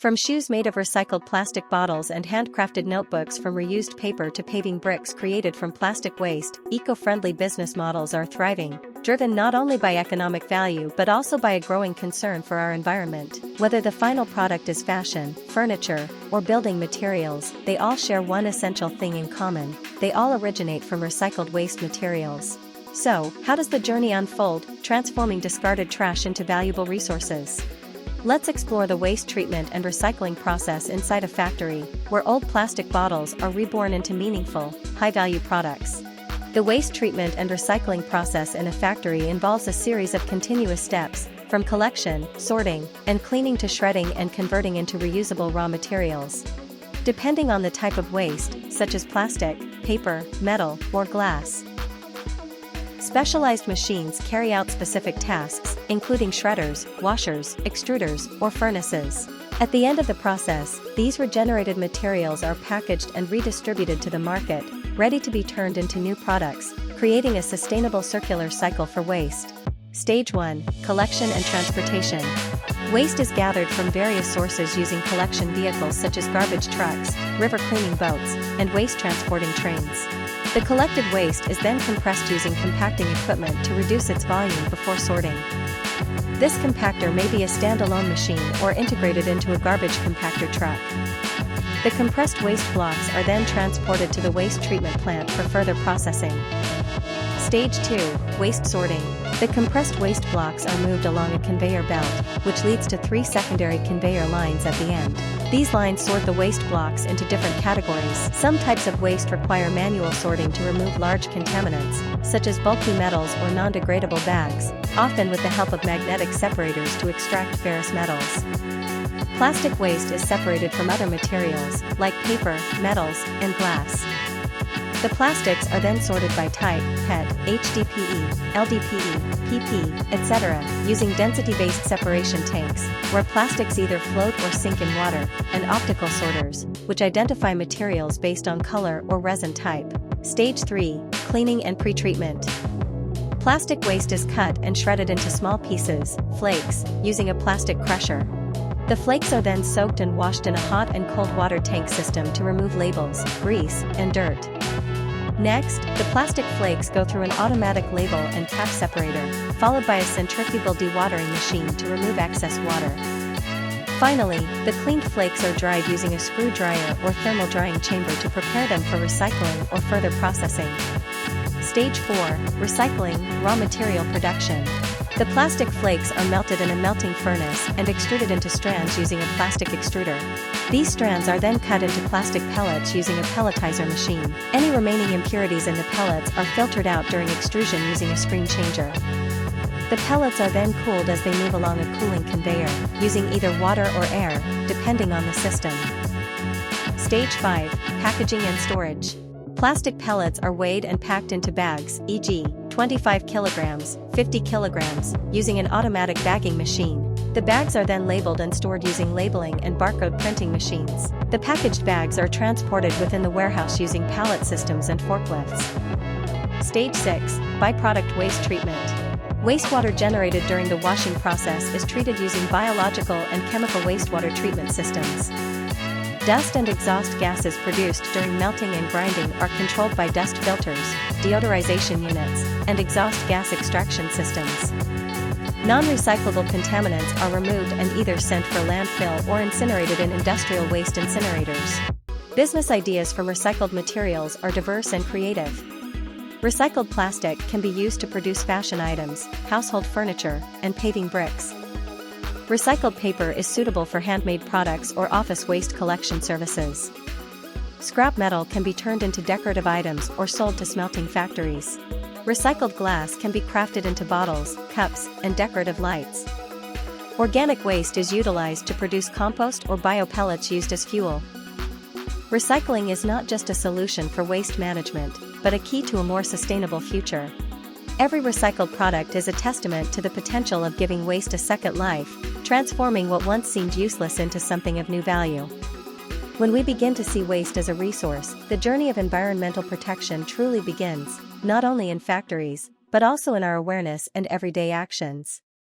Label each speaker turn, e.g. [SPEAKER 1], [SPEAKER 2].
[SPEAKER 1] From shoes made of recycled plastic bottles and handcrafted notebooks from reused paper to paving bricks created from plastic waste, eco-friendly business models are thriving, driven not only by economic value but also by a growing concern for our environment. Whether the final product is fashion, furniture, or building materials, they all share one essential thing in common: they all originate from recycled waste materials. So, how does the journey unfold, transforming discarded trash into valuable resources? Let's explore the waste treatment and recycling process inside a factory, where old plastic bottles are reborn into meaningful, high-value products. The waste treatment and recycling process in a factory involves a series of continuous steps, from collection, sorting, and cleaning to shredding and converting into reusable raw materials. Depending on the type of waste, such as plastic, paper, metal, or glass, specialized machines carry out specific tasks, including shredders, washers, extruders, or furnaces. At the end of the process, these regenerated materials are packaged and redistributed to the market, ready to be turned into new products, creating a sustainable circular cycle for waste. Stage 1: Collection and transportation. Waste is gathered from various sources using collection vehicles such as garbage trucks, river cleaning boats, and waste transporting trains. The collected waste is then compressed using compacting equipment to reduce its volume before sorting. This compactor may be a standalone machine or integrated into a garbage compactor truck. The compressed waste blocks are then transported to the waste treatment plant for further processing. Stage 2: Waste sorting. The compressed waste blocks are moved along a conveyor belt, which leads to 3 secondary conveyor lines at the end. These lines sort the waste blocks into different categories. Some types of waste require manual sorting to remove large contaminants, such as bulky metals or non-degradable bags, often with the help of magnetic separators to extract ferrous metals. Plastic waste is separated from other materials, like paper, metals, and glass. The plastics are then sorted by type, PET, HDPE, LDPE, PP, etc., using density-based separation tanks, where plastics either float or sink in water, and optical sorters, which identify materials based on color or resin type. Stage 3: Cleaning and pretreatment. Plastic waste is cut and shredded into small pieces, flakes, using a plastic crusher. The flakes are then soaked and washed in a hot and cold water tank system to remove labels, grease, and dirt. Next, the plastic flakes go through an automatic label and cap separator, followed by a centrifugal dewatering machine to remove excess water. Finally, the cleaned flakes are dried using a screw dryer or thermal drying chamber to prepare them for recycling or further processing. Stage 4: Recycling, raw material production. The plastic flakes are melted in a melting furnace and extruded into strands using a plastic extruder. These strands are then cut into plastic pellets using a pelletizer machine. Any remaining impurities in the pellets are filtered out during extrusion using a screen changer. The pellets are then cooled as they move along a cooling conveyor, using either water or air, depending on the system. Stage 5: Packaging and storage. Plastic pellets are weighed and packed into bags, e.g., 25 kilograms, 50 kilograms, using an automatic bagging machine. The bags are then labeled and stored using labeling and barcode printing machines. The packaged bags are transported within the warehouse using pallet systems and forklifts. Stage 6: Byproduct waste treatment. Wastewater generated during the washing process is treated using biological and chemical wastewater treatment systems. Dust and exhaust gases produced during melting and grinding are controlled by dust filters, deodorization units, and exhaust gas extraction systems. Non-recyclable contaminants are removed and either sent for landfill or incinerated in industrial waste incinerators. Business ideas from recycled materials are diverse and creative. Recycled plastic can be used to produce fashion items, household furniture, and paving bricks. Recycled paper is suitable for handmade products or office waste collection services. Scrap metal can be turned into decorative items or sold to smelting factories. Recycled glass can be crafted into bottles, cups, and decorative lights. Organic waste is utilized to produce compost or biopellets used as fuel. Recycling is not just a solution for waste management, but a key to a more sustainable future. Every recycled product is a testament to the potential of giving waste a second life, transforming what once seemed useless into something of new value. When we begin to see waste as a resource, the journey of environmental protection truly begins, not only in factories, but also in our awareness and everyday actions.